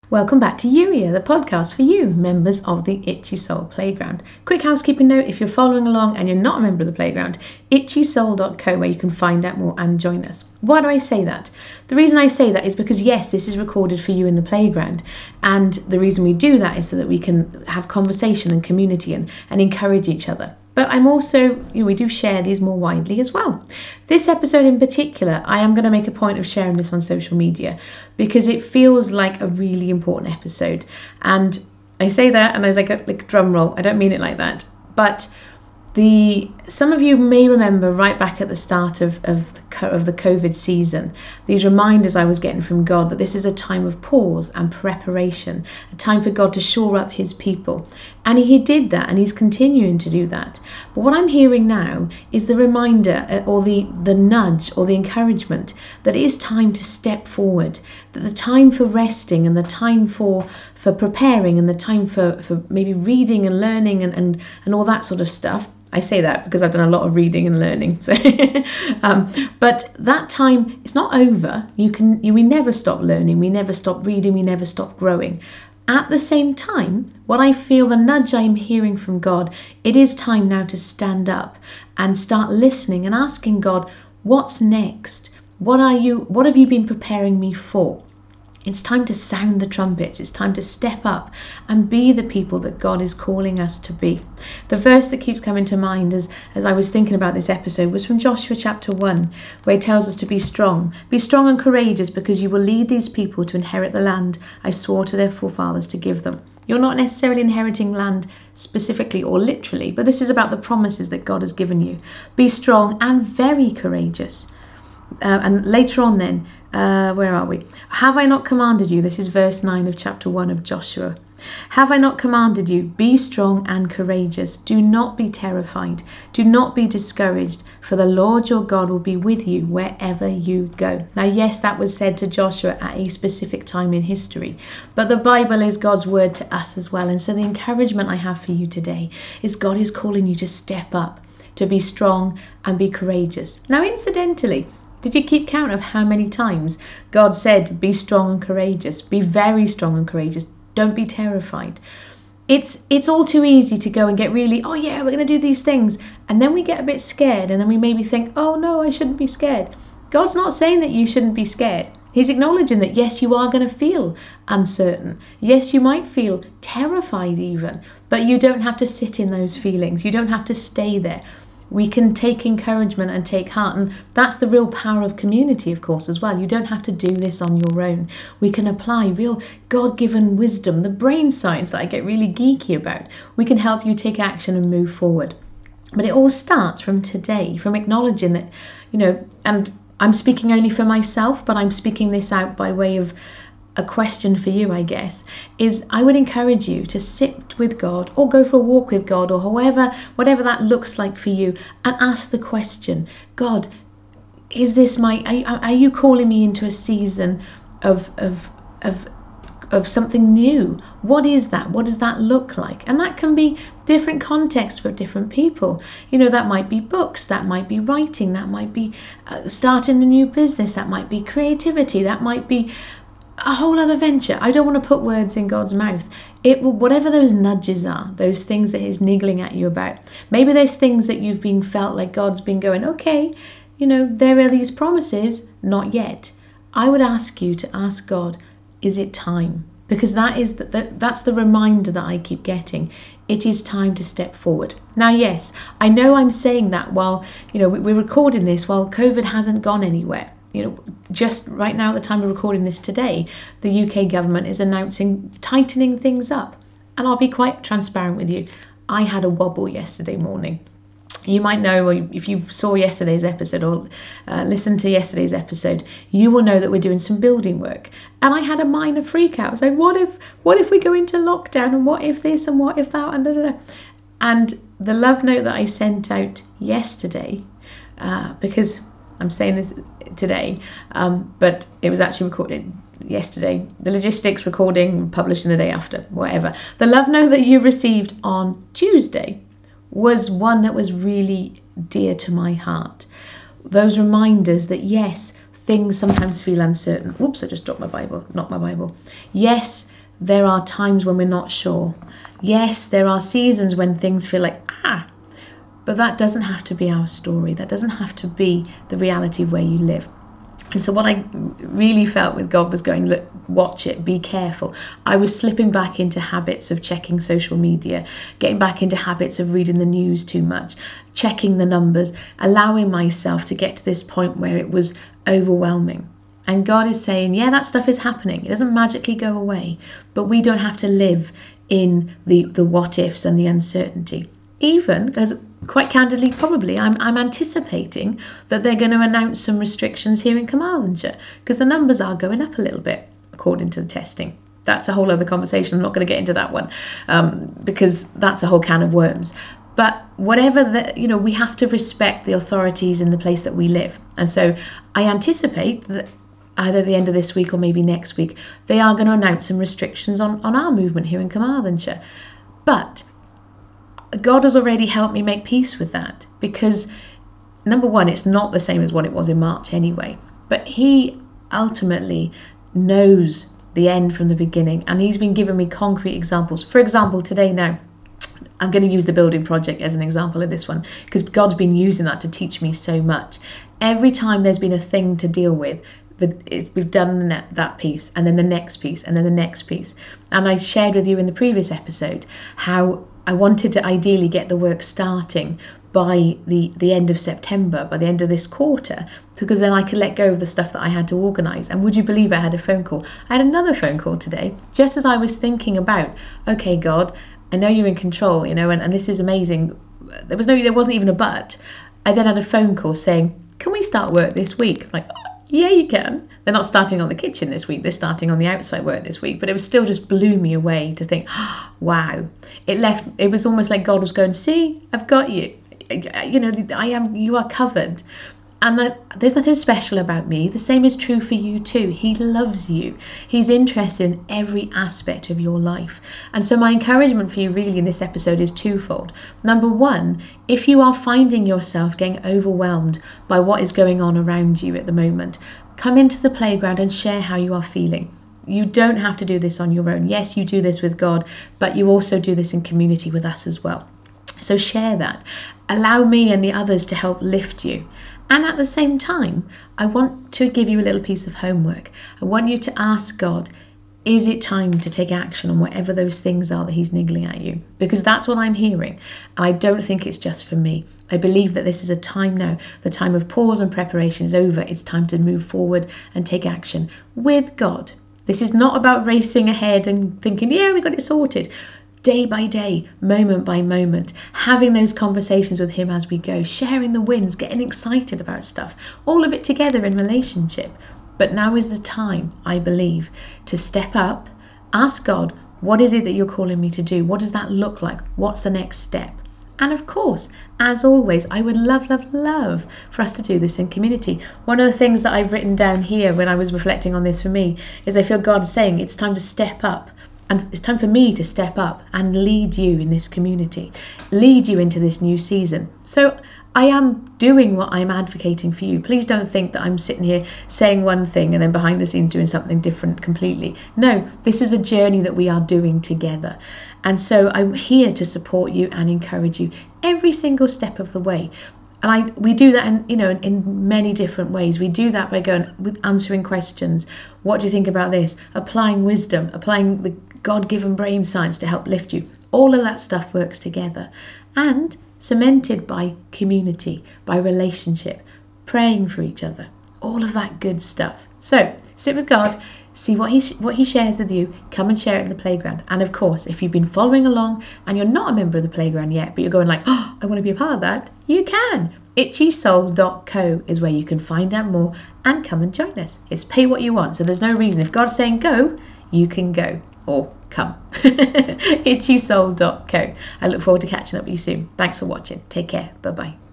Welcome back to Yuria, the podcast for you, members of the Itchy Soul Playground. Quick housekeeping note, if you're following along and you're not a member of the playground, itchysoul.co, where you can find out more and join us. Why do I say that? The reason I say that is because, yes, this is recorded for you in the playground, and the reason we do that is so that we can have conversation and community and encourage each other. But I'm also, we do share these more widely as well. This episode in particular, I am going to make a point of sharing this on social media because it feels like a really important episode. And I say that and I like a drum roll. I don't mean it like that. But some of you may remember right back at the start of the COVID season, these reminders I was getting from God that this is a time of pause and preparation, a time for God to shore up his people. And he did that, and he's continuing to do that. But what I'm hearing now is the reminder or the nudge or the encouragement that it is time to step forward, that the time for resting and the time for preparing and the time for maybe reading and learning and all that sort of stuff. I say that because I've done a lot of reading and learning. So, but that time is not over. We never stop learning. We never stop reading. We never stop growing. At the same time, what I feel, the nudge I'm hearing from God, it is time now to stand up and start listening and asking God, what's next? What have you been preparing me for? It's time to sound the trumpets. It's time to step up and be the people that God is calling us to be. The verse that keeps coming to mind as I was thinking about this episode was from Joshua chapter 1, where he tells us to be strong. Be strong and courageous, because you will lead these people to inherit the land I swore to their forefathers to give them. You're not necessarily inheriting land specifically or literally, but this is about the promises that God has given you. Be strong and very courageous. And later on then, where are we? Have I not commanded you? This is verse 9 of chapter 1 of Joshua. Have I not commanded you? Be strong and courageous. Do not be terrified. Do not be discouraged, for the Lord your God will be with you wherever you go. Now, yes, that was said to Joshua at a specific time in history, but the Bible is God's word to us as well. And so the encouragement I have for you today is God is calling you to step up, to be strong and be courageous. Now, incidentally, did you keep count of how many times God said, be strong and courageous, be very strong and courageous, don't be terrified? It's all too easy to go and get really, oh yeah, we're going to do these things. And then we get a bit scared, and then we maybe think, oh no, I shouldn't be scared. God's not saying that you shouldn't be scared. He's acknowledging that, yes, you are going to feel uncertain. Yes, you might feel terrified even, but you don't have to sit in those feelings. You don't have to stay there. We can take encouragement and take heart, and that's the real power of community, of course, as well. You don't have to do this on your own. We can apply real God-given wisdom, the brain science that I get really geeky about. We can help you take action and move forward. But it all starts from today, from acknowledging that, and I'm speaking only for myself, but I'm speaking this out by way of a question for you, I guess, is I would encourage you to sit with God or go for a walk with God or whatever that looks like for you, and ask the question, God, is this are you calling me into a season of something new? What is that? What does that look like? And that can be different contexts for different people. That might be books, that might be writing, that might be starting a new business, that might be creativity, that might be a whole other venture. I don't want to put words in God's mouth. It will, whatever those nudges are, those things that he's niggling at you about. Maybe there's things that you've been felt like God's been going, okay, there are these promises, not yet. I would ask you to ask God, is it time? Because that's the reminder that I keep getting. It is time to step forward. Now, yes, I know I'm saying that while, we're recording this while COVID hasn't gone anywhere. Just right now, at the time of recording this today, the UK government is announcing tightening things up. And I'll be quite transparent with you. I had a wobble yesterday morning. You might know, or if you saw yesterday's episode or listened to yesterday's episode, you will know that we're doing some building work. And I had a minor freak out. I was like, what if we go into lockdown, and what if this and what if that, and da, da, da. And the love note that I sent out yesterday, because I'm saying this today, but it was actually recorded yesterday. The logistics, recording, publishing the day after, whatever. The love note that you received on Tuesday was one that was really dear to my heart. Those reminders that, yes, things sometimes feel uncertain. Whoops, I just dropped my Bible, not my Bible. Yes, there are times when we're not sure. Yes, there are seasons when things feel like, but that doesn't have to be our story. That doesn't have to be the reality of where you live. And so what I really felt with God was going, look, watch it, be careful. I was slipping back into habits of checking social media, getting back into habits of reading the news too much, checking the numbers, allowing myself to get to this point where it was overwhelming. And God is saying, yeah, that stuff is happening. It doesn't magically go away, but we don't have to live in the what ifs and the uncertainty. Even because, quite candidly, probably I'm anticipating that they're going to announce some restrictions here in Carmarthenshire, because the numbers are going up a little bit according to the testing. That's a whole other conversation. I'm not going to get into that one because that's a whole can of worms. But whatever we have to respect the authorities in the place that we live. And so I anticipate that either at the end of this week or maybe next week, they are going to announce some restrictions on our movement here in Carmarthenshire. But God has already helped me make peace with that, because number one, it's not the same as what it was in March anyway, but he ultimately knows the end from the beginning, and he's been giving me concrete examples. For example, today now, I'm going to use the building project as an example of this one, because God's been using that to teach me so much. Every time there's been a thing to deal with, we've done that piece, and then the next piece, and then the next piece. And I shared with you in the previous episode how I wanted to ideally get the work starting by the end of September, by the end of this quarter, because then I could let go of the stuff that I had to organise. And would you believe I had a phone call? I had another phone call today, just as I was thinking about, okay, God, I know you're in control, and this is amazing. There wasn't even a but. I then had a phone call saying, can we start work this week? I'm like, yeah, you can. They're not starting on the kitchen this week. They're starting on the outside work this week. But it was still just blew me away to think, wow. It was almost like God was going, see, I've got you. You are covered. And there's nothing special about me. The same is true for you too. He loves you. He's interested in every aspect of your life. And so my encouragement for you really in this episode is twofold. Number one, if you are finding yourself getting overwhelmed by what is going on around you at the moment, come into the playground and share how you are feeling. You don't have to do this on your own. Yes, you do this with God, but you also do this in community with us as well. So share that. Allow me and the others to help lift you. And at the same time, I want to give you a little piece of homework. I want you to ask God, is it time to take action on whatever those things are that he's niggling at you? Because that's what I'm hearing. And I don't think it's just for me. I believe that this is a time now. The time of pause and preparation is over. It's time to move forward and take action with God. This is not about racing ahead and thinking, yeah, we got it sorted. Day by day, moment by moment, having those conversations with him as we go, sharing the wins, getting excited about stuff, all of it together in relationship. But now is the time, I believe, to step up, ask God, what is it that you're calling me to do? What does that look like? What's the next step? And of course, as always, I would love for us to do this in community. One of the things that I've written down here when I was reflecting on this for me is I feel God saying it's time to step up. And it's time for me to step up and lead you in this community, lead you into this new season. So I am doing what I'm advocating for you. Please don't think that I'm sitting here saying one thing and then behind the scenes doing something different completely. No, this is a journey that we are doing together. And so I'm here to support you and encourage you every single step of the way. And we do that in many different ways. We do that by answering questions. What do you think about this? Applying wisdom, applying the God-given brain science to help lift you. All of that stuff works together and cemented by community, by relationship, praying for each other, all of that good stuff. So sit with God, see what he shares with you, come and share it in the playground. And of course, if you've been following along and you're not a member of the playground yet, but you're going like, oh, I want to be a part of that, you can. itchysoul.co is where you can find out more and come and join us. It's pay what you want. So there's no reason. If God's saying go, you can go or come. itchysoul.co. I look forward to catching up with you soon. Thanks for watching. Take care. Bye-bye.